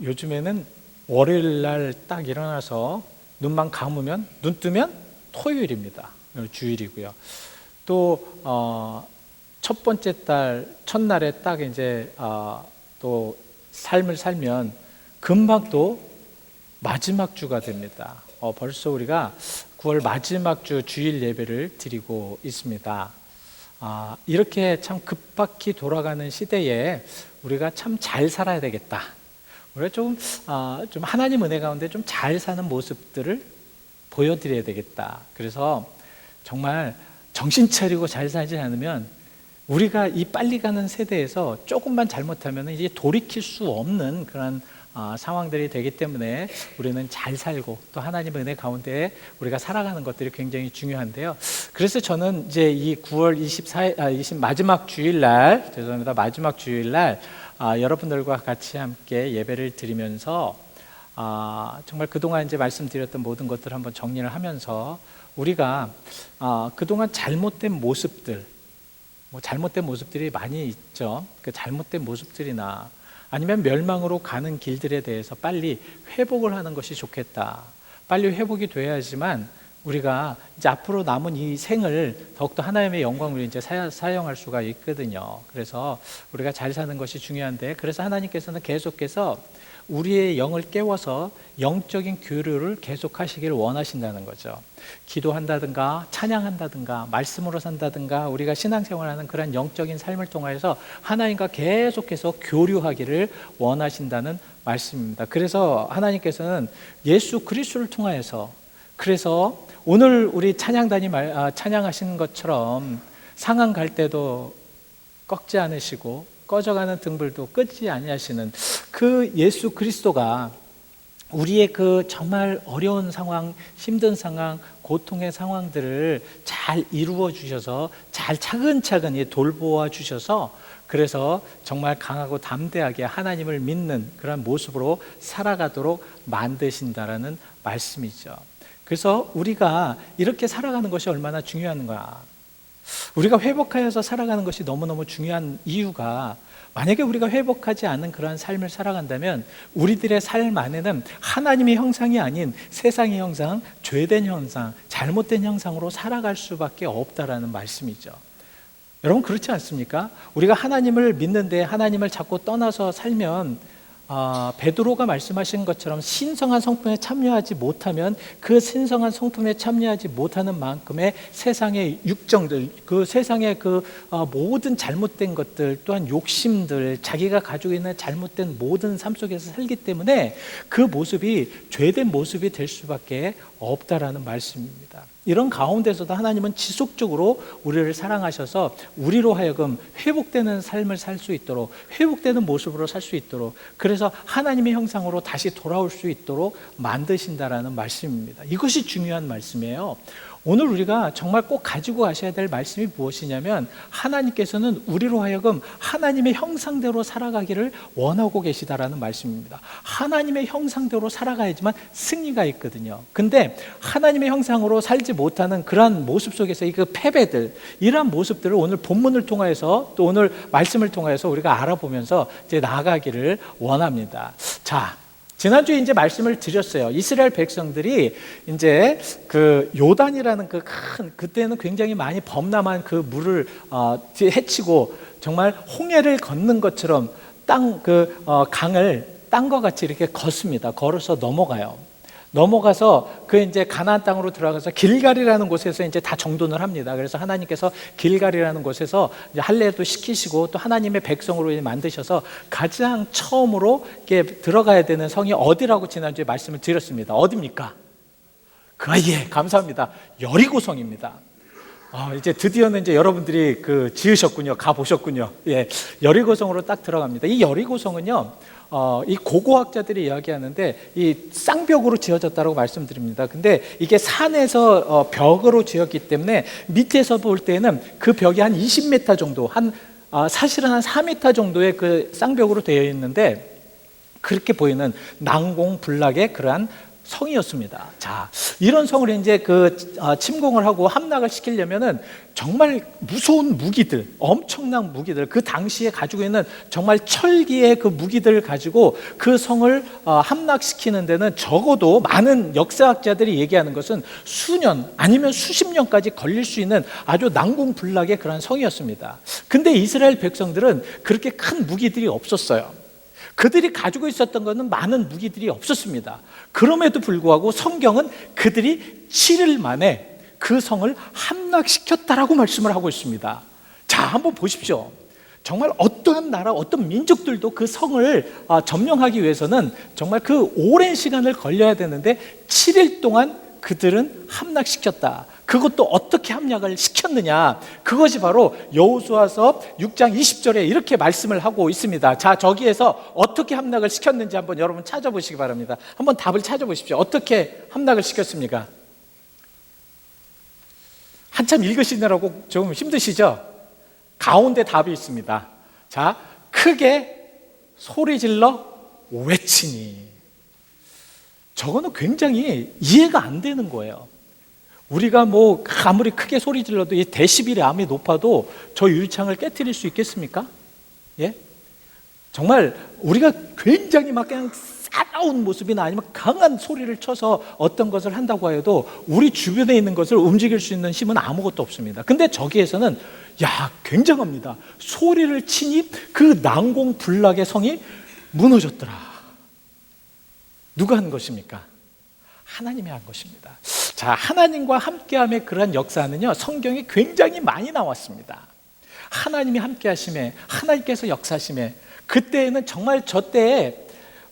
요즘에는 월요일 날 딱 일어나서 눈만 감으면, 눈 뜨면 토요일입니다. 주일이고요. 또 첫 번째 달 첫날에 딱 이제 또 삶을 살면 금방 또 마지막 주가 됩니다. 벌써 우리가 9월 마지막 주 주일 예배를 드리고 있습니다. 이렇게 참 급박히 돌아가는 시대에 우리가 참 잘 살아야 되겠다. 우리가 좀 하나님 은혜 가운데 좀 잘 사는 모습들을 보여드려야 되겠다. 그래서 정말 정신 차리고 잘 살지 않으면 우리가 이 빨리 가는 세대에서 조금만 잘못하면 이제 돌이킬 수 없는 그런 상황들이 되기 때문에 우리는 잘 살고 또 하나님의 은혜 가운데 우리가 살아가는 것들이 굉장히 중요한데요. 그래서 저는 이제 이 9월 24일, 마지막 주일날, 마지막 주일날 여러분들과 같이 함께 예배를 드리면서 정말 그동안 이제 말씀드렸던 모든 것들을 한번 정리를 하면서 우리가 그동안 잘못된 모습들, 잘못된 모습들이 많이 있죠. 그 잘못된 모습들이나 아니면 멸망으로 가는 길들에 대해서 빨리 회복을 하는 것이 좋겠다. 빨리 회복이 돼야지만 우리가 이제 앞으로 남은 이 생을 더욱더 하나님의 영광으로 이제 사용할 수가 있거든요. 그래서 우리가 잘 사는 것이 중요한데, 그래서 하나님께서는 계속해서 우리의 영을 깨워서 영적인 교류를 계속하시기를 원하신다는 거죠. 기도한다든가 찬양한다든가 말씀으로 산다든가 우리가 신앙생활하는 그런 영적인 삶을 통해서 하나님과 계속해서 교류하기를 원하신다는 말씀입니다. 그래서 하나님께서는 예수 그리스도를 통하여서, 그래서 오늘 우리 찬양단이 찬양하시는 것처럼 상한 갈 때도 꺾지 않으시고 꺼져가는 등불도 끄지 아니하시는 그 예수 그리스도가 우리의 그 정말 어려운 상황, 힘든 상황, 고통의 상황들을 잘 이루어 주셔서 잘 차근차근히 돌보아 주셔서, 그래서 정말 강하고 담대하게 하나님을 믿는 그런 모습으로 살아가도록 만드신다라는 말씀이죠. 그래서 우리가 이렇게 살아가는 것이 얼마나 중요한가. 우리가 회복하여서 살아가는 것이 너무너무 중요한 이유가, 만약에 우리가 회복하지 않은 그러한 삶을 살아간다면 우리들의 삶 안에는 하나님의 형상이 아닌 세상의 형상, 죄된 형상, 잘못된 형상으로 살아갈 수밖에 없다라는 말씀이죠. 여러분 그렇지 않습니까? 우리가 하나님을 믿는데 하나님을 자꾸 떠나서 살면 베드로가 말씀하신 것처럼 신성한 성품에 참여하지 못하면 그 신성한 성품에 참여하지 못하는 만큼의 세상의 육정들, 그 세상의 그 모든 잘못된 것들, 또한 욕심들, 자기가 가지고 있는 잘못된 모든 삶 속에서 살기 때문에 그 모습이 죄된 모습이 될 수밖에 없다라는 말씀입니다. 이런 가운데서도 하나님은 지속적으로 우리를 사랑하셔서 우리로 하여금 회복되는 삶을 살 수 있도록, 회복되는 모습으로 살 수 있도록, 그래서 하나님의 형상으로 다시 돌아올 수 있도록 만드신다라는 말씀입니다. 이것이 중요한 말씀이에요. 오늘 우리가 정말 꼭 가지고 가셔야 될 말씀이 무엇이냐면, 하나님께서는 우리로 하여금 하나님의 형상대로 살아가기를 원하고 계시다라는 말씀입니다. 하나님의 형상대로 살아가야지만 승리가 있거든요. 근데 하나님의 형상으로 살지 못하는 그러한 모습 속에서 그 패배들, 이러한 모습들을 오늘 본문을 통해서 또 오늘 말씀을 통해서 우리가 알아보면서 이제 나아가기를 원합니다. 자, 지난주에 이제 말씀을 드렸어요. 이스라엘 백성들이 이제 그 요단이라는 그 큰, 그때는 굉장히 많이 범람한 그 물을 헤치고 정말 홍해를 걷는 것처럼 강을 땅과 같이 이렇게 걷습니다. 걸어서 넘어가서 그 이제 가나안 땅으로 들어가서 길갈이라는 곳에서 이제 다 정돈을 합니다. 그래서 하나님께서 길갈이라는 곳에서 이제 할례도 시키시고 또 하나님의 백성으로 만드셔서 가장 처음으로 이렇게 들어가야 되는 성이 어디라고 지난주에 말씀을 드렸습니다. 어디입니까? 예, 감사합니다. 여리고성입니다. 이제 드디어는 이제 여러분들이 지으셨군요. 가보셨군요. 예, 여리고성으로 딱 들어갑니다. 이 여리고성은요, 이 고고학자들이 이야기하는데 이 쌍벽으로 지어졌다고 말씀드립니다. 근데 이게 산에서 벽으로 지었기 때문에 밑에서 볼 때는 그 벽이 한 20m 정도, 사실은 한 4m 정도의 그 쌍벽으로 되어 있는데, 그렇게 보이는 난공불락의 그러한 성이었습니다. 자, 이런 성을 이제 침공을 하고 함락을 시키려면은 정말 무서운 무기들, 엄청난 무기들, 그 당시에 가지고 있는 정말 철기의 그 무기들을 가지고 그 성을 함락시키는 데는 적어도 많은 역사학자들이 얘기하는 것은 수년 아니면 수십 년까지 걸릴 수 있는 아주 난공불락의 그런 성이었습니다. 근데 이스라엘 백성들은 그렇게 큰 무기들이 없었어요. 그들이 가지고 있었던 것은 많은 무기들이 없었습니다. 그럼에도 불구하고 성경은 그들이 7일 만에 그 성을 함락시켰다라고 말씀을 하고 있습니다. 자, 한번 보십시오. 정말 어떠한 나라, 어떤 민족들도 그 성을 점령하기 위해서는 정말 그 오랜 시간을 걸려야 되는데 7일 동안 그들은 함락시켰다. 그것도 어떻게 함락을 시켰느냐? 그것이 바로 여호수아서 6장 20절에 이렇게 말씀을 하고 있습니다. 자, 저기에서 어떻게 함락을 시켰는지 한번 여러분 찾아보시기 바랍니다. 한번 답을 찾아보십시오. 어떻게 함락을 시켰습니까? 한참 읽으시느라고 좀 힘드시죠? 가운데 답이 있습니다. 자, 크게 소리질러 외치니. 저거는 굉장히 이해가 안 되는 거예요. 우리가 뭐 아무리 크게 소리 질러도 이 데시벨이 아무리 높아도 저 유리창을 깨트릴 수 있겠습니까? 예? 정말 우리가 굉장히 막 그냥 싸나운 모습이나 아니면 강한 소리를 쳐서 어떤 것을 한다고 해도 우리 주변에 있는 것을 움직일 수 있는 힘은 아무것도 없습니다. 근데 저기에서는 굉장합니다. 소리를 치니 그 난공불락의 성이 무너졌더라. 누가 한 것입니까? 하나님이 한 것입니다. 자, 하나님과 함께함의 그러한 역사는요, 성경에 굉장히 많이 나왔습니다. 하나님이 함께 하심에, 하나님께서 역사하심에, 그때에는 정말 저 때에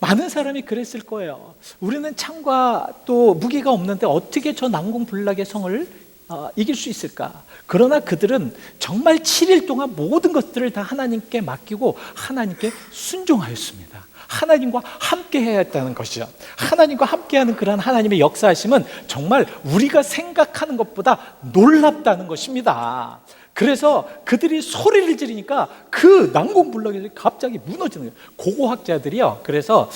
많은 사람이 그랬을 거예요. 우리는 창과 또 무기가 없는데 어떻게 저 난공불락의 성을 이길 수 있을까? 그러나 그들은 정말 7일 동안 모든 것들을 다 하나님께 맡기고 하나님께 순종하였습니다. 하나님과 함께 해야 했다는 것이죠. 하나님과 함께하는 그런 하나님의 역사하심은 정말 우리가 생각하는 것보다 놀랍다는 것입니다. 그래서 그들이 소리를 지르니까 그 난공불락이 갑자기 무너지는 거예요. 고고학자들이요. 그래서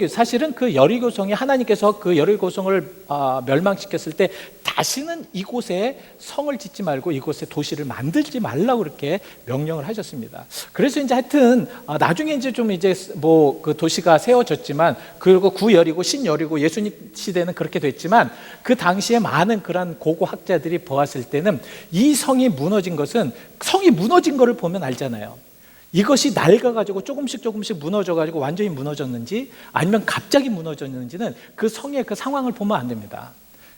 사실은 그 여리고성이 하나님께서 그 여리고성을 멸망시켰을 때 다시는 이곳에 성을 짓지 말고 이곳에 도시를 만들지 말라고 그렇게 명령을 하셨습니다. 그래서 이제 하여튼 나중에 이제 좀 이제 뭐 그 도시가 세워졌지만, 그리고 구여리고 신여리고 예수님 시대는 그렇게 됐지만, 그 당시에 많은 그런 고고학자들이 보았을 때는 이 성이 무너진 것은, 성이 무너진 것을 보면 알잖아요. 이것이 낡아가지고 조금씩 무너져가지고 완전히 무너졌는지 아니면 갑자기 무너졌는지는 그 성의 그 상황을 보면 안 됩니다.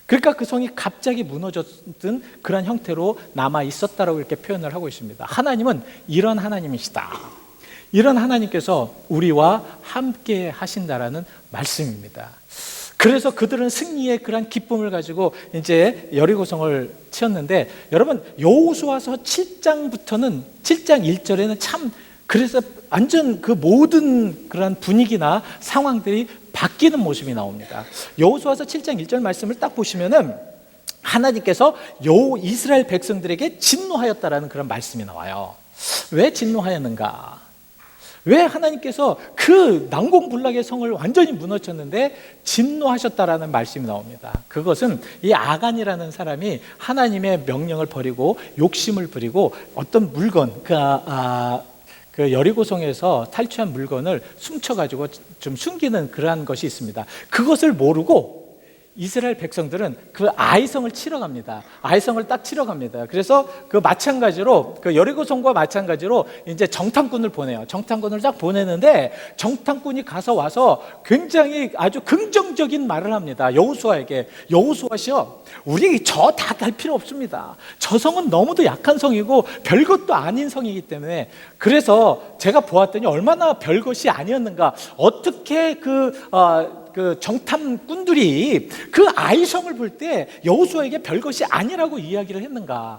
그러니까 그 성이 갑자기 무너졌던 그런 형태로 남아 있었다라고 이렇게 표현을 하고 있습니다. 하나님은 이런 하나님이시다. 이런 하나님께서 우리와 함께 하신다라는 말씀입니다. 그래서 그들은 승리의 그런 기쁨을 가지고 이제 여리고성을 치었는데, 여러분 여호수아서 7장부터는 7장 1절에는 참, 그래서 완전 그 모든 그런 분위기나 상황들이 바뀌는 모습이 나옵니다. 여호수아서 7장 1절 말씀을 딱 보시면은 하나님께서 이스라엘 백성들에게 진노하였다라는 그런 말씀이 나와요. 왜 진노하였는가? 왜 하나님께서 그 난공불락의 성을 완전히 무너졌는데 진노하셨다라는 말씀이 나옵니다. 그것은 이 아간이라는 사람이 하나님의 명령을 버리고 욕심을 부리고 어떤 물건, 그 여리고성에서 탈취한 물건을 훔쳐가지고 좀 숨기는 그러한 것이 있습니다. 그것을 모르고 이스라엘 백성들은 그 아이성을 치러 갑니다. 아이성을 딱 치러 갑니다. 그래서 그 마찬가지로 그 여리고성과 마찬가지로 이제 정탐꾼을 보내요. 정탐꾼을 딱 보내는데 정탐꾼이 가서 와서 굉장히 아주 긍정적인 말을 합니다. 여호수아에게. 여호수아시여, 우리 저 다 갈 필요 없습니다. 저 성은 너무도 약한 성이고 별것도 아닌 성이기 때문에, 그래서 제가 보았더니 얼마나 별것이 아니었는가. 어떻게 그 정탐꾼들이 그 아이성을 볼 때 여호수아에게 별것이 아니라고 이야기를 했는가.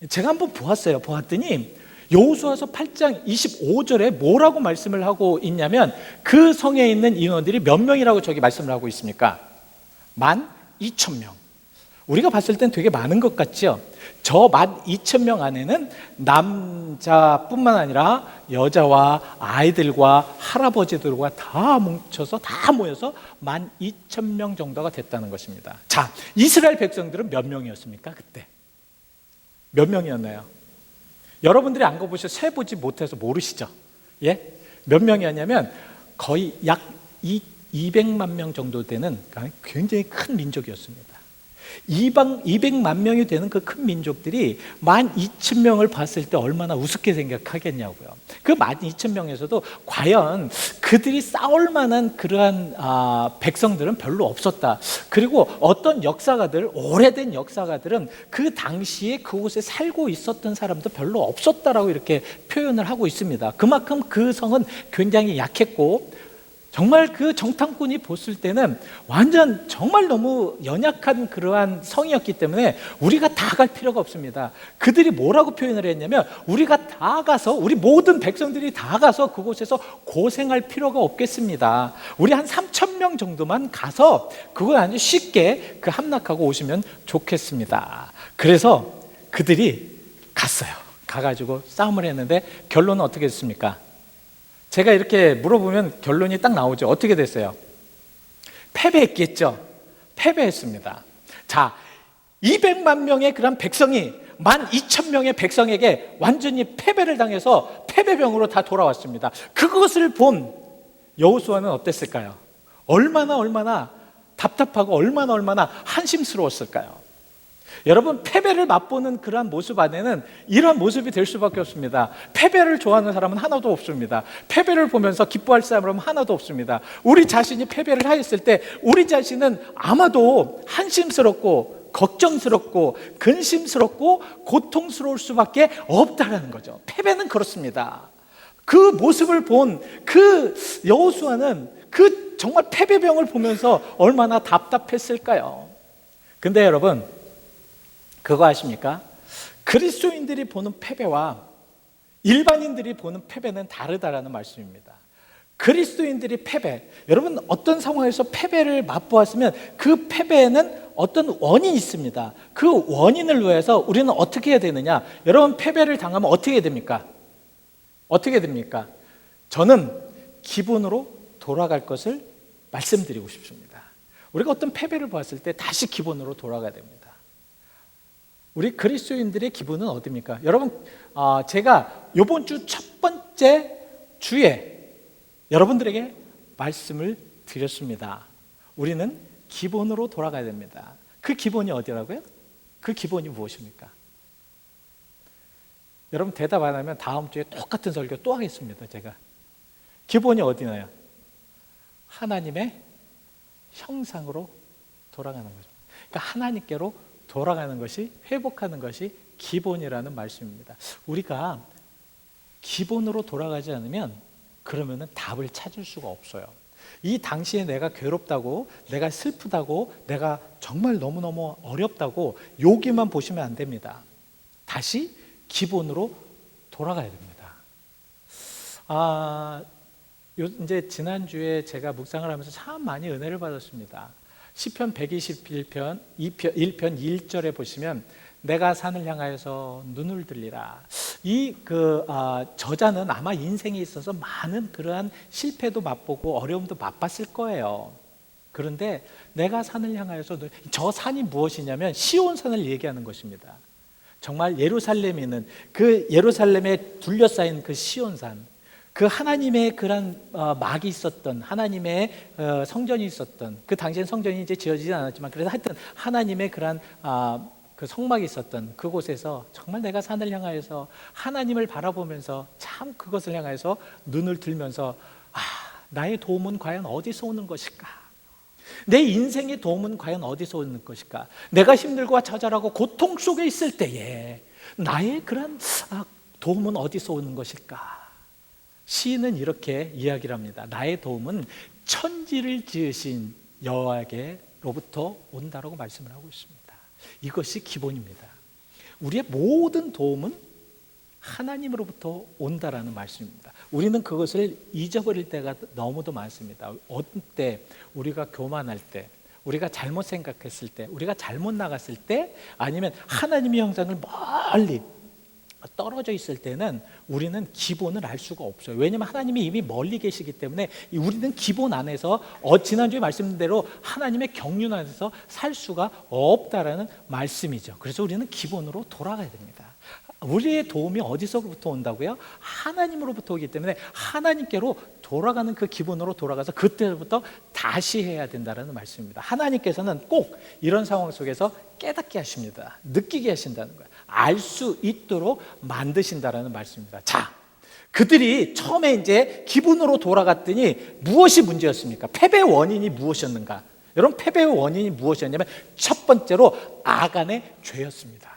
제가 한번 보았더니 여호수아서 8장 25절에 뭐라고 말씀을 하고 있냐면, 그 성에 있는 인원들이 몇 명이라고 저기 말씀을 하고 있습니까? 12,000명. 우리가 봤을 땐 되게 많은 것 같죠? 저 12,000명 안에는 남자뿐만 아니라 여자와 아이들과 할아버지들과 다 뭉쳐서 다 모여서 12,000명 정도가 됐다는 것입니다. 자, 이스라엘 백성들은 몇 명이었습니까? 그때 몇 명이었나요? 여러분들이 안 가보셔서 세보지 못해서 모르시죠? 예? 몇 명이었냐면 거의 약 200만 명 정도 되는 굉장히 큰 민족이었습니다. 200만 명이 되는 그 큰 민족들이 12,000명을 봤을 때 얼마나 우습게 생각하겠냐고요. 그 12,000명에서도 과연 그들이 싸울 만한 그러한 백성들은 별로 없었다. 그리고 어떤 역사가들, 오래된 역사가들은 그 당시에 그곳에 살고 있었던 사람도 별로 없었다라고 이렇게 표현을 하고 있습니다. 그만큼 그 성은 굉장히 약했고, 정말 그 정탐꾼이 봤을 때는 완전 정말 너무 연약한 그러한 성이었기 때문에 우리가 다 갈 필요가 없습니다. 그들이 뭐라고 표현을 했냐면, 우리가 다 가서, 우리 모든 백성들이 다 가서 그곳에서 고생할 필요가 없겠습니다. 우리 한 3,000명 정도만 가서 그걸 아주 쉽게 그 함락하고 오시면 좋겠습니다. 그래서 그들이 갔어요. 가가지고 싸움을 했는데 결론은 어떻게 됐습니까? 제가 이렇게 물어보면 결론이 딱 나오죠. 어떻게 됐어요? 패배했겠죠. 패배했습니다. 자, 200만 명의 그런 백성이 12,000명의 백성에게 완전히 패배를 당해서 패배병으로 다 돌아왔습니다. 그것을 본 여호수아는 어땠을까요? 얼마나 답답하고 얼마나 한심스러웠을까요? 여러분, 패배를 맛보는 그러한 모습 안에는 이런 모습이 될 수밖에 없습니다. 패배를 좋아하는 사람은 하나도 없습니다. 패배를 보면서 기뻐할 사람은 하나도 없습니다. 우리 자신이 패배를 하였을 때 우리 자신은 아마도 한심스럽고 걱정스럽고 근심스럽고 고통스러울 수밖에 없다라는 거죠. 패배는 그렇습니다. 그 모습을 본 그 여호수아는 그 정말 패배병을 보면서 얼마나 답답했을까요? 근데 여러분, 그거 아십니까? 그리스도인들이 보는 패배와 일반인들이 보는 패배는 다르다라는 말씀입니다. 그리스도인들이 패배, 여러분 어떤 상황에서 패배를 맛보았으면 그 패배에는 어떤 원인이 있습니다. 그 원인을 위해서 우리는 어떻게 해야 되느냐? 여러분, 패배를 당하면 어떻게 해야 됩니까? 어떻게 됩니까? 저는 기본으로 돌아갈 것을 말씀드리고 싶습니다. 우리가 어떤 패배를 보았을 때 다시 기본으로 돌아가야 됩니다. 우리 그리스도인들의 기본은 어디입니까? 여러분, 제가 이번 주 첫 번째 주에 여러분들에게 말씀을 드렸습니다. 우리는 기본으로 돌아가야 됩니다. 그 기본이 어디라고요? 그 기본이 무엇입니까? 여러분, 대답 안 하면 다음 주에 똑같은 설교 또 하겠습니다. 제가 기본이 어디나요? 하나님의 형상으로 돌아가는 거죠. 그러니까 하나님께로 돌아가는 것이, 회복하는 것이 기본이라는 말씀입니다. 우리가 기본으로 돌아가지 않으면 그러면은 답을 찾을 수가 없어요. 이 당시에 내가 괴롭다고, 내가 슬프다고, 내가 정말 너무너무 어렵다고 여기만 보시면 안 됩니다. 다시 기본으로 돌아가야 됩니다. 이제 지난주에 제가 묵상을 하면서 참 많이 은혜를 받았습니다. 시편 121편 1편 1절에 보시면 내가 산을 향하여서 눈을 들리라. 이 저자는 아마 인생에 있어서 많은 그러한 실패도 맛보고 어려움도 맛봤을 거예요. 그런데 내가 산을 향하여서, 저 산이 무엇이냐면 시온산을 얘기하는 것입니다. 정말 예루살렘에 있는 그 예루살렘에 둘러싸인 그 시온산, 그 하나님의 그런 막이 있었던, 하나님의 성전이 있었던, 그 당시엔 성전이 이제 지어지지 않았지만 그래서 하여튼 하나님의 그런 그 성막이 있었던 그곳에서 정말 내가 산을 향하여서 하나님을 바라보면서 참 그것을 향하여서 눈을 들면서 나의 도움은 과연 어디서 오는 것일까? 내 인생의 도움은 과연 어디서 오는 것일까? 내가 힘들고 처절하고 고통 속에 있을 때에 나의 그런 도움은 어디서 오는 것일까? 시인은 이렇게 이야기를 합니다. 나의 도움은 천지를 지으신 여호와께로부터 온다라고 말씀을 하고 있습니다. 이것이 기본입니다. 우리의 모든 도움은 하나님으로부터 온다라는 말씀입니다. 우리는 그것을 잊어버릴 때가 너무도 많습니다. 어떤 때 우리가 교만할 때, 우리가 잘못 생각했을 때, 우리가 잘못 나갔을 때, 아니면 하나님의 형상을 멀리 떨어져 있을 때는 우리는 기본을 알 수가 없어요. 왜냐하면 하나님이 이미 멀리 계시기 때문에 우리는 기본 안에서 지난주에 말씀드린 대로 하나님의 경륜 안에서 살 수가 없다라는 말씀이죠. 그래서 우리는 기본으로 돌아가야 됩니다. 우리의 도움이 어디서부터 온다고요? 하나님으로부터 오기 때문에 하나님께로 돌아가는 그 기본으로 돌아가서 그때부터 다시 해야 된다는 말씀입니다. 하나님께서는 꼭 이런 상황 속에서 깨닫게 하십니다. 느끼게 하신다는 거예요. 알 수 있도록 만드신다는 말씀입니다. 자, 그들이 처음에 이제 기본으로 돌아갔더니 무엇이 문제였습니까? 패배의 원인이 무엇이었는가? 여러분, 패배의 원인이 무엇이었냐면 첫 번째로 아간의 죄였습니다.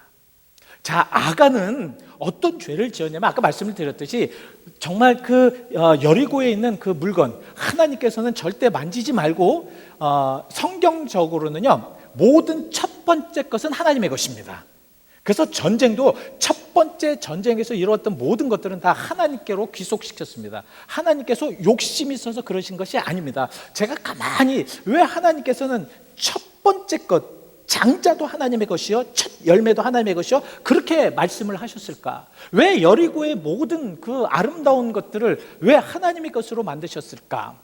자, 아간은 어떤 죄를 지었냐면 아까 말씀을 드렸듯이 정말 그 여리고에 있는 그 물건, 하나님께서는 절대 만지지 말고 성경적으로는요, 모든 첫 번째 것은 하나님의 것입니다. 그래서 전쟁도 첫 번째 전쟁에서 이루었던 모든 것들은 다 하나님께로 귀속시켰습니다. 하나님께서 욕심이 있어서 그러신 것이 아닙니다. 제가 가만히 왜 하나님께서는 첫 번째 것, 장자도 하나님의 것이요, 첫 열매도 하나님의 것이요, 그렇게 말씀을 하셨을까? 왜 여리고의 모든 그 아름다운 것들을 왜 하나님의 것으로 만드셨을까?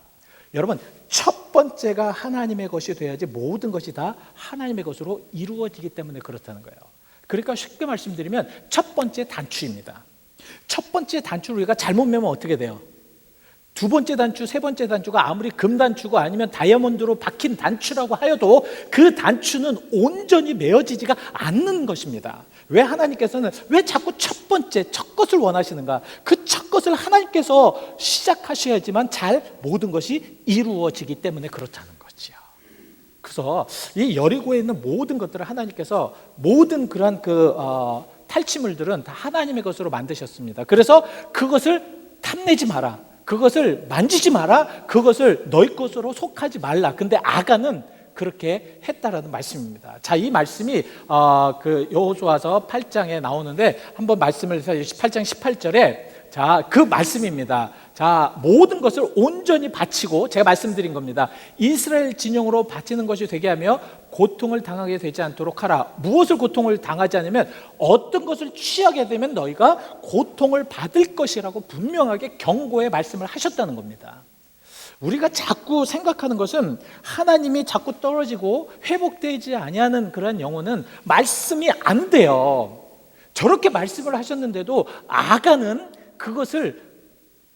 여러분, 첫 번째가 하나님의 것이 돼야지 모든 것이 다 하나님의 것으로 이루어지기 때문에 그렇다는 거예요. 그러니까 쉽게 말씀드리면 첫 번째 단추입니다. 첫 번째 단추를 우리가 잘못 매면 어떻게 돼요? 두 번째 단추, 세 번째 단추가 아무리 금 단추고 아니면 다이아몬드로 박힌 단추라고 하여도 그 단추는 온전히 메어지지가 않는 것입니다. 왜 하나님께서는 왜 자꾸 첫 번째, 첫 것을 원하시는가? 그 첫 것을 하나님께서 시작하셔야지만 잘 모든 것이 이루어지기 때문에 그렇다는 거지요. 그래서 이 여리고에 있는 모든 것들을 하나님께서 모든 그러한 탈취물들은 다 하나님의 것으로 만드셨습니다. 그래서 그것을 탐내지 마라, 그것을 만지지 마라, 그것을 너희 것으로 속하지 말라. 근데 아간은 그렇게 했다라는 말씀입니다. 자, 이 말씀이 그 여호수아서 8장에 나오는데 한번 말씀을 해서 18장 18절에 자, 그 말씀입니다. 자, 모든 것을 온전히 바치고, 제가 말씀드린 겁니다. 이스라엘 진영으로 바치는 것이 되게 하며 고통을 당하게 되지 않도록 하라. 무엇을 고통을 당하지 않으면 어떤 것을 취하게 되면 너희가 고통을 받을 것이라고 분명하게 경고의 말씀을 하셨다는 겁니다. 우리가 자꾸 생각하는 것은 하나님이 자꾸 떨어지고 회복되지 아니하는 그런 영혼은 말씀이 안 돼요. 저렇게 말씀을 하셨는데도 아간은 그것을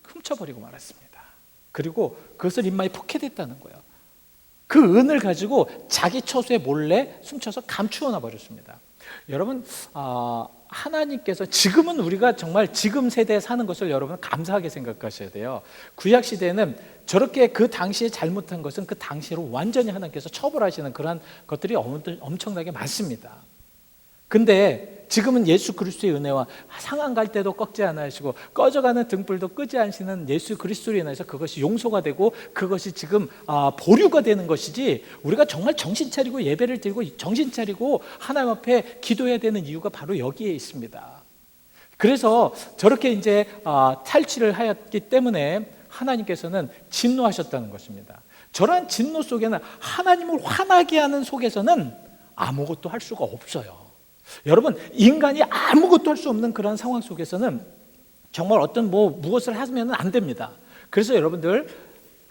훔쳐버리고 말았습니다. 그리고 그것을 입마에 포켓했다는 거예요. 그 은을 가지고 자기 처소에 몰래 숨겨서 감추어 버렸습니다. 여러분, 하나님께서 지금은 우리가 정말 지금 세대에 사는 것을 여러분 감사하게 생각하셔야 돼요. 구약 시대에는 저렇게 그 당시에 잘못한 것은 그 당시로 완전히 하나님께서 처벌하시는 그런 것들이 엄청나게 많습니다. 근데 지금은 예수 그리스도의 은혜와 상한 갈 때도 꺾지 않으시고 꺼져가는 등불도 끄지 않으시는 예수 그리스도로 인해서 그것이 용서가 되고 그것이 지금 보류가 되는 것이지, 우리가 정말 정신 차리고 예배를 드리고 정신 차리고 하나님 앞에 기도해야 되는 이유가 바로 여기에 있습니다. 그래서 저렇게 이제 탈취를 하였기 때문에 하나님께서는 진노하셨다는 것입니다. 저러한 진노 속에는, 하나님을 화나게 하는 속에서는 아무것도 할 수가 없어요. 여러분, 인간이 아무것도 할 수 없는 그런 상황 속에서는 정말 어떤 무엇을 하면 안 됩니다. 그래서 여러분들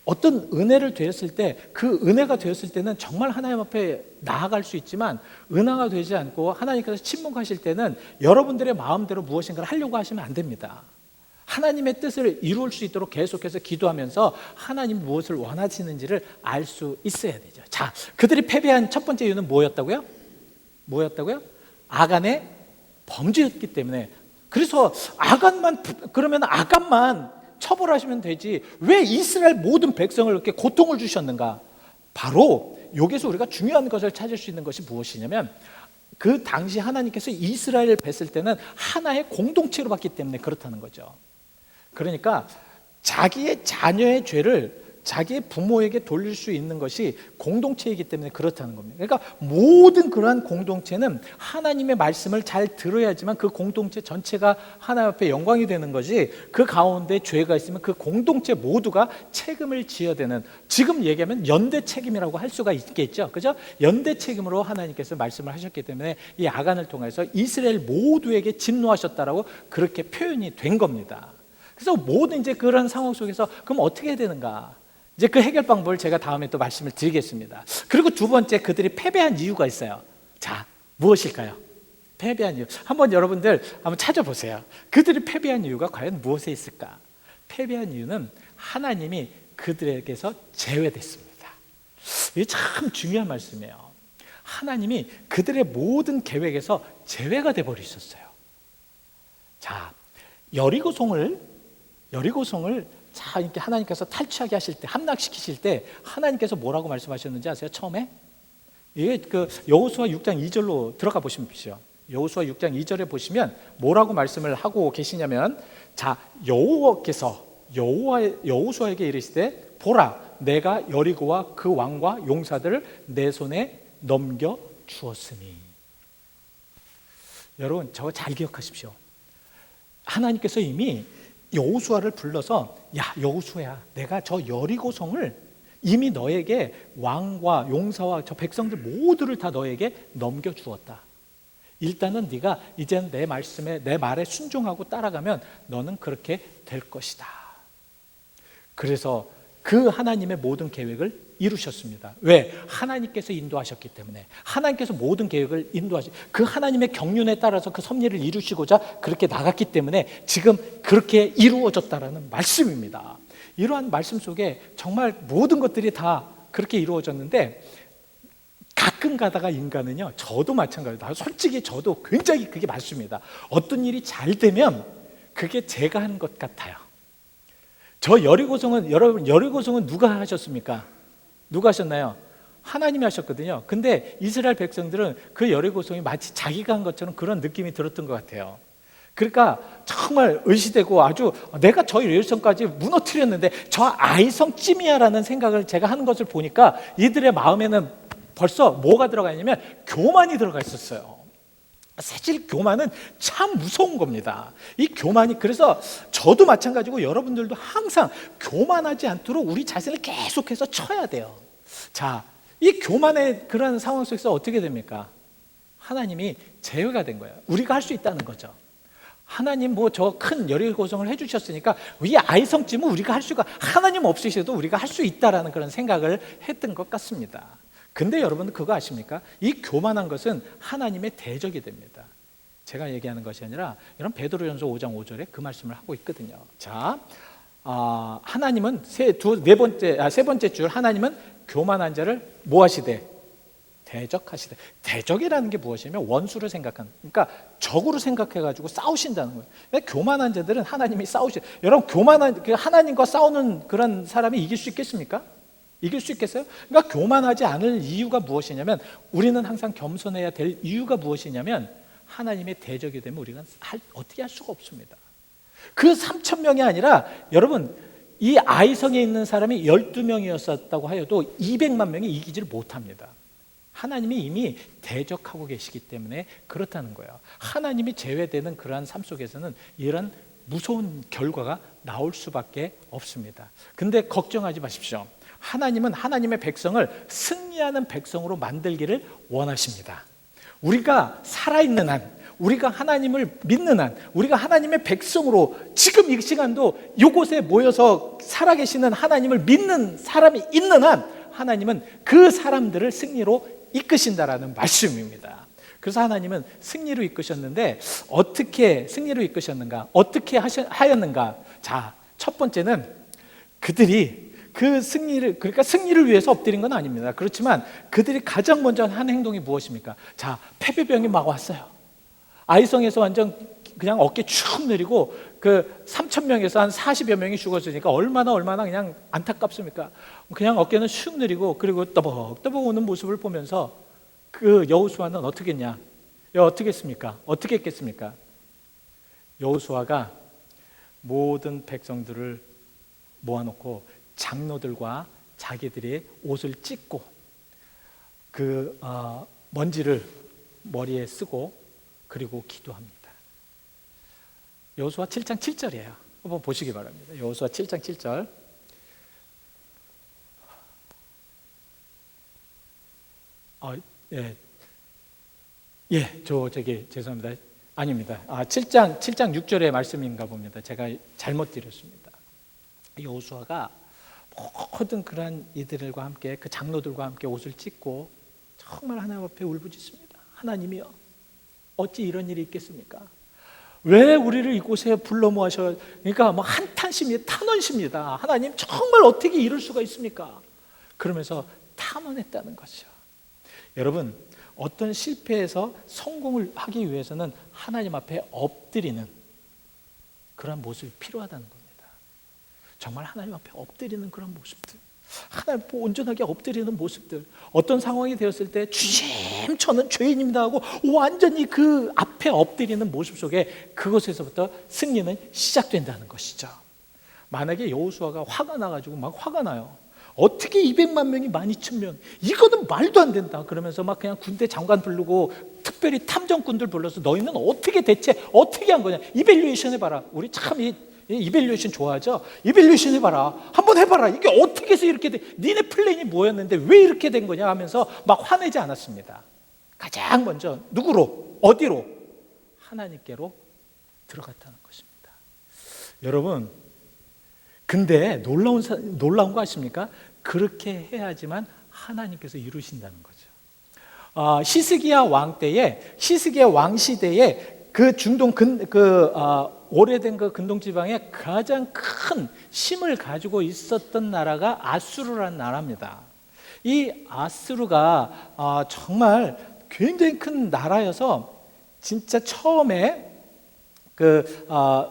어떤 은혜를 되었을 때, 그 은혜가 되었을 때는 정말 하나님 앞에 나아갈 수 있지만, 은혜가 되지 않고 하나님께서 침묵하실 때는 여러분들의 마음대로 무엇인가를 하려고 하시면 안 됩니다. 하나님의 뜻을 이룰 수 있도록 계속해서 기도하면서 하나님 무엇을 원하시는지를 알 수 있어야 되죠. 자, 그들이 패배한 첫 번째 이유는 뭐였다고요? 아간의 범죄였기 때문에. 그래서 그러면 아간만 처벌하시면 되지 왜 이스라엘 모든 백성을 이렇게 고통을 주셨는가? 바로 여기서 우리가 중요한 것을 찾을 수 있는 것이 무엇이냐면, 그 당시 하나님께서 이스라엘을 뵀을 때는 하나의 공동체로 봤기 때문에 그렇다는 거죠. 그러니까 자기의 자녀의 죄를 자기의 부모에게 돌릴 수 있는 것이 공동체이기 때문에 그렇다는 겁니다. 그러니까 모든 그러한 공동체는 하나님의 말씀을 잘 들어야지만 그 공동체 전체가 하나님 앞에 영광이 되는 거지, 그 가운데 죄가 있으면 그 공동체 모두가 책임을 지어야 되는, 지금 얘기하면 연대 책임이라고 할 수가 있겠죠. 그죠? 연대 책임으로 하나님께서 말씀을 하셨기 때문에 이 아간을 통해서 이스라엘 모두에게 진노하셨다라고 그렇게 표현이 된 겁니다. 그래서 모든 이제 그런 상황 속에서 그럼 어떻게 해야 되는가? 이제 그 해결 방법을 제가 다음에 또 말씀을 드리겠습니다. 그리고 두 번째, 그들이 패배한 이유가 있어요. 자, 무엇일까요? 패배한 이유. 한번 여러분들 한번 찾아보세요. 그들이 패배한 이유가 과연 무엇에 있을까? 패배한 이유는 하나님이 그들에게서 제외됐습니다. 이게 참 중요한 말씀이에요. 하나님이 그들의 모든 계획에서 제외가 되어버리셨어요. 자, 여리고성을 자, 이렇게 하나님께서 탈취하게 하실 때, 함락시키실 때 하나님께서 뭐라고 말씀하셨는지 아세요? 처음에 이게 그 여호수아 6장 2절로 들어가 보십시오. 여호수아 6장 2절에 보시면 뭐라고 말씀을 하고 계시냐면, 자, 여호와께서 여호수아에게 이르시되 보라, 내가 여리고와 그 왕과 용사들을 내 손에 넘겨 주었으니. 여러분, 저거 잘 기억하십시오. 하나님께서 이미 여호수아를 불러서, 야 여호수아야, 내가 저 여리고성을 이미 너에게 왕과 용사와 저 백성들 모두를 다 너에게 넘겨주었다. 일단은 네가 이제는 내 말에 순종하고 따라가면 너는 그렇게 될 것이다. 그래서 그 하나님의 모든 계획을 이루셨습니다. 왜? 하나님께서 인도하셨기 때문에. 하나님께서 모든 계획을 그 하나님의 경륜에 따라서 그 섭리를 이루시고자 그렇게 나갔기 때문에 지금 그렇게 이루어졌다라는 말씀입니다. 이러한 말씀 속에 정말 모든 것들이 다 그렇게 이루어졌는데, 가끔 가다가 인간은요, 저도 마찬가지다. 솔직히 저도 굉장히 그게 맞습니다. 어떤 일이 잘 되면 그게 제가 한 것 같아요. 저 여리고성은, 여러분, 여리고성은 누가 하셨습니까? 누가 하셨나요? 하나님이 하셨거든요. 근데 이스라엘 백성들은 그 여리고성이 마치 자기가 한 것처럼 그런 느낌이 들었던 것 같아요. 그러니까 정말 의시되고, 아주 내가 저 여리고성까지 무너뜨렸는데 저 아이성쯤이야라는 생각을 제가 하는 것을 보니까 이들의 마음에는 벌써 뭐가 들어가 있냐면 교만이 들어가 있었어요. 사실 교만은 참 무서운 겁니다. 이 교만이, 그래서 저도 마찬가지고 여러분들도 항상 교만하지 않도록 우리 자신을 계속해서 쳐야 돼요. 자, 이 교만의 그런 상황 속에서 어떻게 됩니까? 하나님이 제외가 된 거예요. 우리가 할 수 있다는 거죠. 하나님 뭐 저 큰 여리고성을 해주셨으니까 이 아이성쯤은 우리가 할 수가, 하나님 없으셔도 우리가 할 수 있다라는 그런 생각을 했던 것 같습니다. 근데 여러분 그거 아십니까? 이 교만한 것은 하나님의 대적이 됩니다. 제가 얘기하는 것이 아니라 여러분 베드로전서 5장 5절에 그 말씀을 하고 있거든요. 자, 하나님은 세 번째 줄, 하나님은 교만한 자를 뭐 하시되? 대적하시되. 대적이라는 게 무엇이냐면 원수를 생각하는, 그러니까 적으로 생각해가지고 싸우신다는 거예요. 그러니까 교만한 자들은 하나님이 여러분, 하나님과 싸우는 그런 사람이 이길 수 있겠습니까? 이길 수 있겠어요? 그러니까 교만하지 않을 이유가 무엇이냐면, 우리는 항상 겸손해야 될 이유가 무엇이냐면, 하나님의 대적이 되면 우리가 어떻게 할 수가 없습니다. 그 3,000명이 아니라 여러분, 이 아이성에 있는 사람이 12명이었다고 하여도 200만 명이 이기지를 못합니다. 하나님이 이미 대적하고 계시기 때문에 그렇다는 거예요. 하나님이 제외되는 그러한 삶 속에서는 이런 무서운 결과가 나올 수밖에 없습니다. 근데 걱정하지 마십시오. 하나님은 하나님의 백성을 승리하는 백성으로 만들기를 원하십니다. 우리가 살아있는 한, 우리가 하나님을 믿는 한, 우리가 하나님의 백성으로 지금 이 시간도 이곳에 모여서 살아계시는 하나님을 믿는 사람이 있는 한, 하나님은 그 사람들을 승리로 이끄신다라는 말씀입니다. 그래서 하나님은 승리로 이끄셨는데, 어떻게 승리로 이끄셨는가? 어떻게 하였는가? 자, 첫 번째는 그들이 그 승리를, 그러니까 승리를 위해서 엎드린 건 아닙니다. 그렇지만 그들이 가장 먼저 한 행동이 무엇입니까? 자, 패배병이 막 왔어요. 아이성에서 완전 그냥 어깨 축 내리고 그 3,000명에서 한 40여 명이 죽었으니까 얼마나 그냥 안타깝습니까? 그냥 어깨는 슉 내리고, 그리고 떠벅떠벅 오는 모습을 보면서 그 여호수아는 어떻게 했냐? 어떻게 했습니까? 어떻게 했겠습니까? 여호수아가 모든 백성들을 모아놓고 장로들과 자기들이 옷을 찢고 그 먼지를 머리에 쓰고 그리고 기도합니다. 여호수아 7장 7절이에요. 한번 보시기 바랍니다. 여호수아 7장 7절. 죄송합니다. 아닙니다. 7장 6절의 말씀인가 봅니다. 제가 잘못 드렸습니다. 여호수아가 모든 그런 이들과 함께 그 장로들과 함께 옷을 찢고 정말 하나님 앞에 울부짖습니다. 하나님이여, 어찌 이런 일이 있겠습니까? 왜 우리를 이곳에 불러 모으셔? 그러니까 뭐 한탄심이 탄원십니다. 하나님, 정말 어떻게 이럴 수가 있습니까? 그러면서 탄원했다는 것이죠. 여러분, 어떤 실패에서 성공을 하기 위해서는 하나님 앞에 엎드리는 그런 모습이 필요하다는 겁니다. 정말 하나님 앞에 엎드리는 그런 모습들, 하나님 앞에 온전하게 엎드리는 모습들, 어떤 상황이 되었을 때 주님 저는 죄인입니다 하고 완전히 그 앞에 엎드리는 모습 속에 그것에서부터 승리는 시작된다는 것이죠. 만약에 여호수아가 화가 나가지고 막 화가 나요. 어떻게 200만 명이 12,000명, 이거는 말도 안 된다 그러면서 막 그냥 군대 장관 부르고 특별히 탐정꾼들 불러서 너희는 어떻게 대체 어떻게 한 거냐, 이밸류에이션 해봐라. 우리 참 이밸류에이션 좋아하죠. 이밸류에이션 해봐라, 한번 해봐라, 이게 어떻게 해서 이렇게 돼, 니네 플랜이 뭐였는데 왜 이렇게 된 거냐 하면서 막 화내지 않았습니다. 가장 먼저 누구로, 어디로? 하나님께로 들어갔다는 것입니다. 여러분, 근데 놀라운 거 아십니까? 그렇게 해야지만 하나님께서 이루신다는 거죠. 히스기야 왕 시대에 그 중동 오래된 그 근동 지방에 가장 큰 힘을 가지고 있었던 나라가 아수르라는 나라입니다. 이 아수르가 정말 굉장히 큰 나라여서 진짜 처음에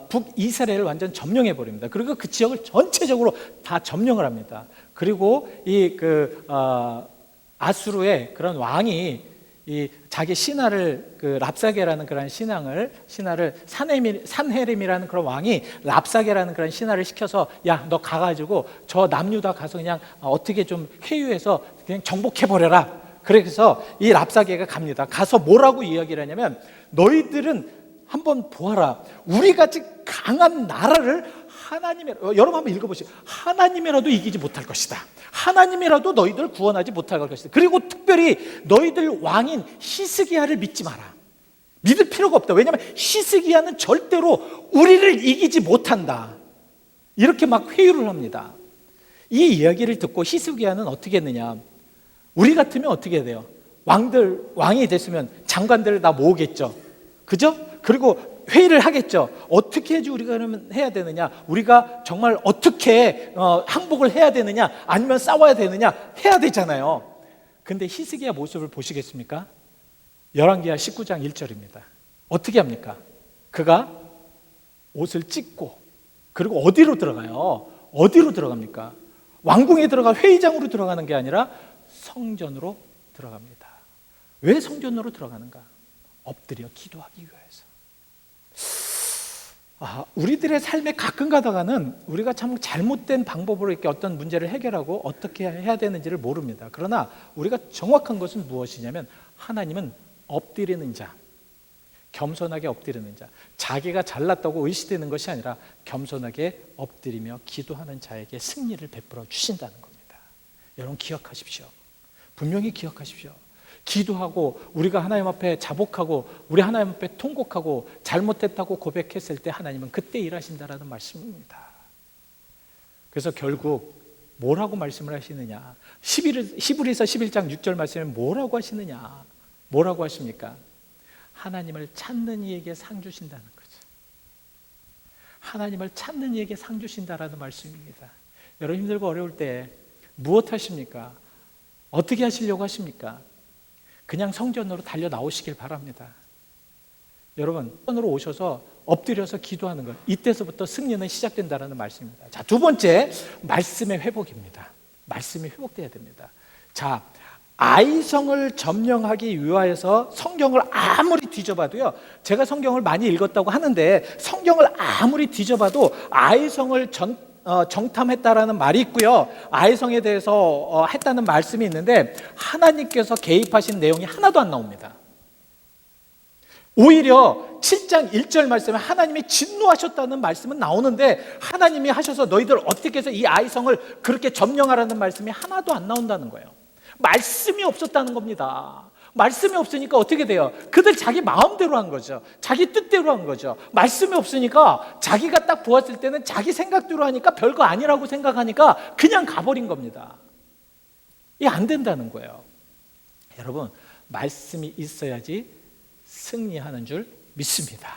북이스라엘을 완전 점령해 버립니다. 그리고 그 지역을 전체적으로 다 점령을 합니다. 그리고 아수르의 그런 왕이 이 자기 신하를 랍사게라는 그런 신하를 산헤림이라는 그런 왕이 랍사게라는 그런 신하를 시켜서 야, 너 가가지고 저 남유다 가서 그냥 어떻게 좀 회유해서 그냥 정복해 버려라. 그래서 이 랍사게가 갑니다. 가서 뭐라고 이야기를 하냐면, 너희들은 한번 보아라, 우리같이 강한 나라를 여러분 한번 읽어보시죠. 하나님이라도 이기지 못할 것이다. 하나님이라도 너희들 구원하지 못할 것이다. 그리고 특별히 너희들 왕인 히스기야를 믿지 마라. 믿을 필요가 없다. 왜냐하면 히스기야는 절대로 우리를 이기지 못한다. 이렇게 막 회유를 합니다. 이 이야기를 듣고 히스기야는 어떻게 했느냐, 우리 같으면 어떻게 해야 돼요? 왕이 됐으면 장관들을 다 모으겠죠. 그죠? 그리고 회의를 하겠죠. 어떻게 우리가 그러면 해야 되느냐, 우리가 정말 어떻게 항복을 해야 되느냐, 아니면 싸워야 되느냐 해야 되잖아요. 근데 히스기야 모습을 보시겠습니까? 열왕기하 19장 1절입니다. 어떻게 합니까? 그가 옷을 찢고, 그리고 어디로 들어가요? 어디로 들어갑니까? 왕궁에 들어가 회의장으로 들어가는 게 아니라 성전으로 들어갑니다. 왜 성전으로 들어가는가? 엎드려 기도하기 위해서. 우리들의 삶에 가끔 가다가는 우리가 참 잘못된 방법으로 이렇게 어떤 문제를 해결하고 어떻게 해야 되는지를 모릅니다. 그러나 우리가 정확한 것은 무엇이냐면, 하나님은 엎드리는 자, 겸손하게 엎드리는 자, 자기가 잘났다고 의시되는 것이 아니라 겸손하게 엎드리며 기도하는 자에게 승리를 베풀어 주신다는 겁니다. 여러분 기억하십시오. 분명히 기억하십시오. 기도하고 우리가 하나님 앞에 자복하고 우리 하나님 앞에 통곡하고 잘못했다고 고백했을 때 하나님은 그때 일하신다라는 말씀입니다. 그래서 결국 뭐라고 말씀을 하시느냐, 히브리서 11장 6절 말씀에 뭐라고 하시느냐, 뭐라고 하십니까? 하나님을 찾는 이에게 상 주신다는 거죠. 하나님을 찾는 이에게 상 주신다라는 말씀입니다. 여러분 힘들고 어려울 때 무엇 하십니까? 어떻게 하시려고 하십니까? 그냥 성전으로 달려 나오시길 바랍니다. 여러분, 성전으로 오셔서 엎드려서 기도하는 것, 이때서부터 승리는 시작된다는 말씀입니다. 자, 두 번째, 말씀의 회복입니다. 말씀이 회복돼야 됩니다. 자, 아이성을 점령하기 위하여서 성경을 아무리 뒤져봐도요, 제가 성경을 많이 읽었다고 하는데 성경을 아무리 뒤져봐도 아이성을 정탐했다라는 말이 있고요. 아이성에 대해서 했다는 말씀이 있는데 하나님께서 개입하신 내용이 하나도 안 나옵니다. 오히려 7장 1절 말씀에 하나님이 진노하셨다는 말씀은 나오는데 하나님이 하셔서 너희들 어떻게 해서 이 아이성을 그렇게 점령하라는 말씀이 하나도 안 나온다는 거예요. 말씀이 없었다는 겁니다. 말씀이 없으니까 어떻게 돼요? 그들 자기 마음대로 한 거죠. 자기 뜻대로 한 거죠. 말씀이 없으니까 자기가 딱 보았을 때는 자기 생각대로 하니까 별거 아니라고 생각하니까 그냥 가버린 겁니다. 이게 안 된다는 거예요. 여러분, 말씀이 있어야지 승리하는 줄 믿습니다.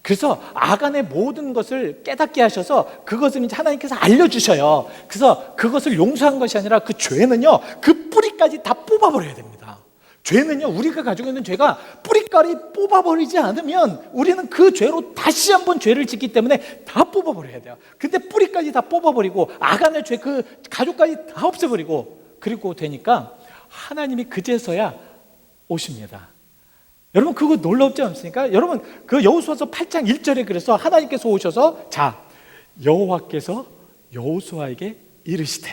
그래서 아간의 모든 것을 깨닫게 하셔서 그것을 이제 하나님께서 알려주셔요. 그래서 그것을 용서한 것이 아니라 그 죄는요, 그 뿌리까지 다 뽑아버려야 됩니다. 죄는요, 우리가 가지고 있는 죄가 뿌리까지 뽑아버리지 않으면 우리는 그 죄로 다시 한번 죄를 짓기 때문에 다 뽑아버려야 돼요. 근데 뿌리까지 다 뽑아버리고 아간의 죄 그 가족까지 다 없애버리고 그리고 되니까 하나님이 그제서야 오십니다. 여러분, 그거 놀랍지 않습니까? 여러분, 그 여호수아서 8장 1절에 그래서 하나님께서 오셔서 자, 여호와께서 여호수아에게 이르시되,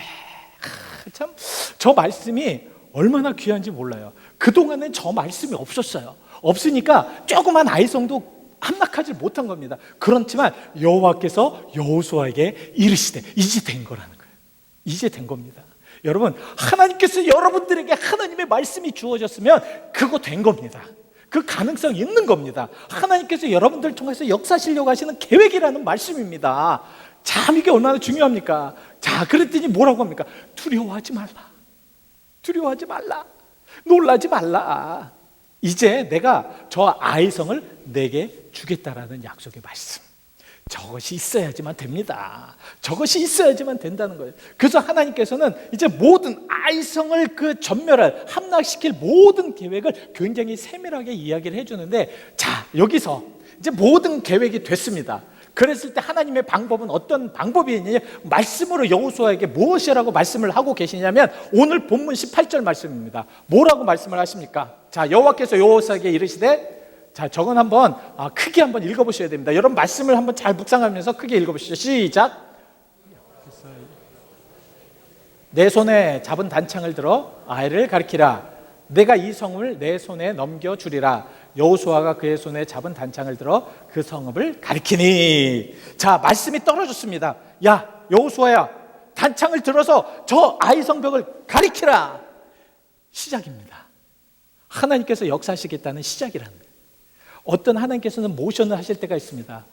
참 저 말씀이 얼마나 귀한지 몰라요. 그동안은 저 말씀이 없었어요. 없으니까 조그만 아이성도 함락하지 못한 겁니다. 그렇지만 여호와께서 여호수아에게 이르시되, 이제 된 거라는 거예요. 이제 된 겁니다. 여러분, 하나님께서 여러분들에게 하나님의 말씀이 주어졌으면 그거 된 겁니다. 그 가능성이 있는 겁니다. 하나님께서 여러분들을 통해서 역사하시려고 하시는 계획이라는 말씀입니다. 참 이게 얼마나 중요합니까? 자, 그랬더니 뭐라고 합니까? 두려워하지 말라. 두려워하지 말라. 놀라지 말라. 이제 내가 저 아이성을 내게 주겠다라는 약속의 말씀. 저것이 있어야지만 됩니다. 저것이 있어야지만 된다는 거예요. 그래서 하나님께서는 이제 모든 아이성을 그 전멸할, 함락시킬 모든 계획을 굉장히 세밀하게 이야기를 해주는데, 자, 여기서 이제 모든 계획이 됐습니다. 그랬을 때 하나님의 방법은 어떤 방법이 있느냐? 말씀으로 여호수아에게 무엇이라고 말씀을 하고 계시냐면 오늘 본문 18절 말씀입니다. 뭐라고 말씀을 하십니까? 자, 여호와께서 여호수아에게 이르시되, 자, 저건 한번 크게 한번 읽어보셔야 됩니다. 여러분, 말씀을 한번 잘 묵상하면서 크게 읽어보시죠. 시작. 내 손에 잡은 단창을 들어 아이를 가리키라. 내가 이 성을 내 손에 넘겨주리라. 여호수아가 그의 손에 잡은 단창을 들어 그 성읍을 가리키니. 자, 말씀이 떨어졌습니다. 야, 여호수아야, 단창을 들어서 저 아이 성벽을 가리키라. 시작입니다. 하나님께서 역사하시겠다는 시작이라는 거예요. 어떤 하나님께서는 모션을 하실 때가 있습니다.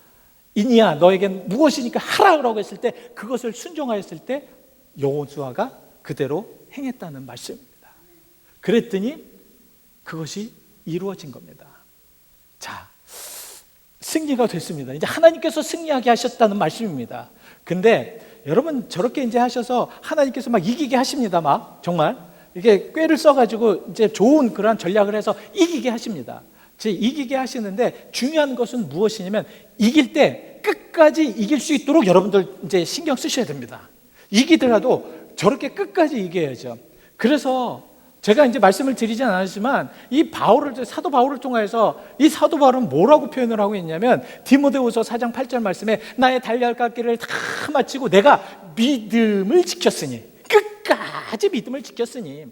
이니야, 너에겐 무엇이니까 하라고 했을 때 그것을 순종하였을 때 여호수아가 그대로 행했다는 말씀입니다. 그랬더니 그것이 이루어진 겁니다. 자, 승리가 됐습니다. 이제 하나님께서 승리하게 하셨다는 말씀입니다. 근데 여러분, 저렇게 이제 하셔서 하나님께서 막 이기게 하십니다. 막 정말 이게 꾀를 써가지고 이제 좋은 그러한 전략을 해서 이기게 하십니다. 이기게 하시는데 중요한 것은 무엇이냐면 이길 때 끝까지 이길 수 있도록 여러분들 이제 신경 쓰셔야 됩니다. 이기더라도 저렇게 끝까지 이겨야죠. 그래서 제가 이제 말씀을 드리진 않았지만 이 바울을, 사도 바울을 통해서 이 사도 바울은 뭐라고 표현을 하고 있냐면 디모데후서 4장 8절 말씀에 나의 달려갈 길을 다 마치고 내가 믿음을 지켰으니, 끝까지 믿음을 지켰으니,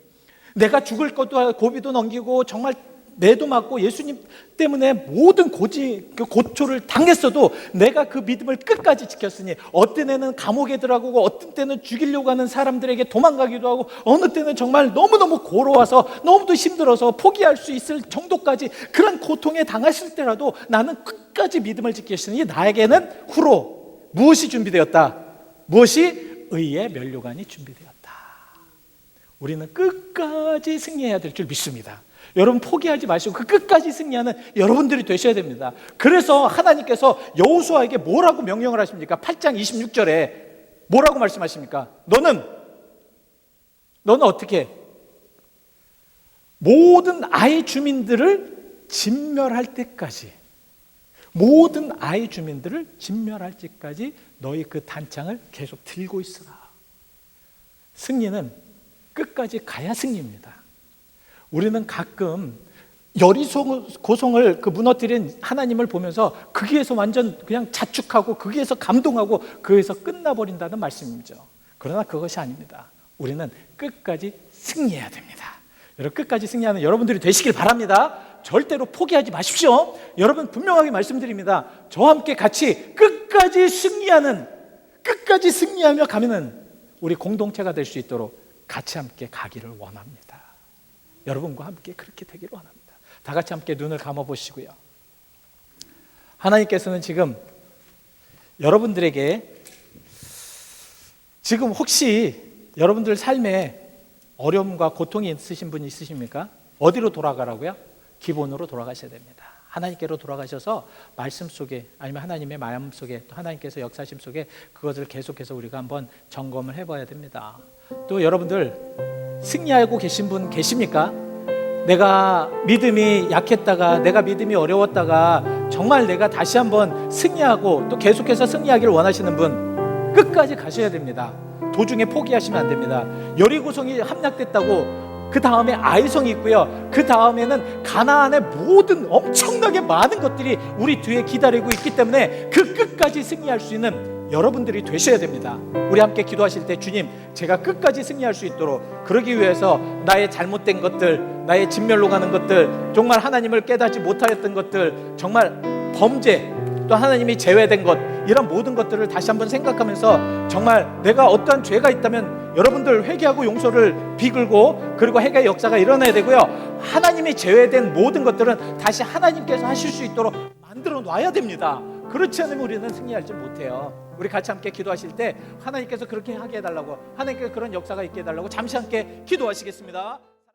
내가 죽을 것도 고비도 넘기고 정말 매도 맞고 예수님 때문에 모든 고초를 당했어도 내가 그 믿음을 끝까지 지켰으니, 어떤 때는 감옥에 들어가고 어떤 때는 죽이려고 하는 사람들에게 도망가기도 하고 어느 때는 정말 너무너무 고로워서 너무도 힘들어서 포기할 수 있을 정도까지 그런 고통에 당했을 때라도 나는 끝까지 믿음을 지켰으니 나에게는 후로 무엇이 준비되었다? 무엇이? 의의 면류관이 준비되었다. 우리는 끝까지 승리해야 될 줄 믿습니다. 여러분, 포기하지 마시고 그 끝까지 승리하는 여러분들이 되셔야 됩니다. 그래서 하나님께서 여호수아에게 뭐라고 명령을 하십니까? 8장 26절에 뭐라고 말씀하십니까? 너는 어떻게 모든 아이 주민들을 진멸할 때까지, 모든 아이 주민들을 진멸할 때까지 너희 그 단창을 계속 들고 있으라. 승리는 끝까지 가야 승리입니다. 우리는 가끔 여리고 고성을 그 무너뜨린 하나님을 보면서 거기에서 완전 그냥 자축하고 거기에서 감동하고 거기에서 끝나버린다는 말씀이죠. 그러나 그것이 아닙니다. 우리는 끝까지 승리해야 됩니다. 여러분, 끝까지 승리하는 여러분들이 되시길 바랍니다. 절대로 포기하지 마십시오. 여러분, 분명하게 말씀드립니다. 저와 함께 같이 끝까지 승리하며 가면은 우리 공동체가 될 수 있도록 같이 함께 가기를 원합니다. 여러분과 함께 그렇게 되기를 원합니다. 다 같이 함께 눈을 감아 보시고요. 하나님께서는 지금 여러분들에게 지금 혹시 여러분들 삶에 어려움과 고통이 있으신 분이 있으십니까? 어디로 돌아가라고요? 기본으로 돌아가셔야 됩니다. 하나님께로 돌아가셔서 말씀 속에, 아니면 하나님의 마음 속에, 또 하나님께서 역사심 속에 그것을 계속해서 우리가 한번 점검을 해봐야 됩니다. 또 여러분들 승리하고 계신 분 계십니까? 내가 믿음이 약했다가, 내가 믿음이 어려웠다가 정말 내가 다시 한번 승리하고 또 계속해서 승리하기를 원하시는 분, 끝까지 가셔야 됩니다. 도중에 포기하시면 안 됩니다. 여리고성이 함락됐다고 그 다음에 아이성이 있고요, 그 다음에는 가나안의 모든 엄청나게 많은 것들이 우리 뒤에 기다리고 있기 때문에 그 끝까지 승리할 수 있는 여러분들이 되셔야 됩니다. 우리 함께 기도하실 때, 주님, 제가 끝까지 승리할 수 있도록, 그러기 위해서 나의 잘못된 것들, 나의 진멸로 가는 것들, 정말 하나님을 깨닫지 못하였던 것들, 정말 범죄, 또 하나님이 제외된 것, 이런 모든 것들을 다시 한번 생각하면서 정말 내가 어떠한 죄가 있다면 여러분들 회개하고 용서를 비글고, 그리고 회개의 역사가 일어나야 되고요, 하나님이 제외된 모든 것들은 다시 하나님께서 하실 수 있도록 만들어 놔야 됩니다. 그렇지 않으면 우리는 승리하지 못해요. 우리 같이 함께 기도하실 때 하나님께서 그렇게 하게 해달라고, 하나님께서 그런 역사가 있게 해달라고 잠시 함께 기도하시겠습니다.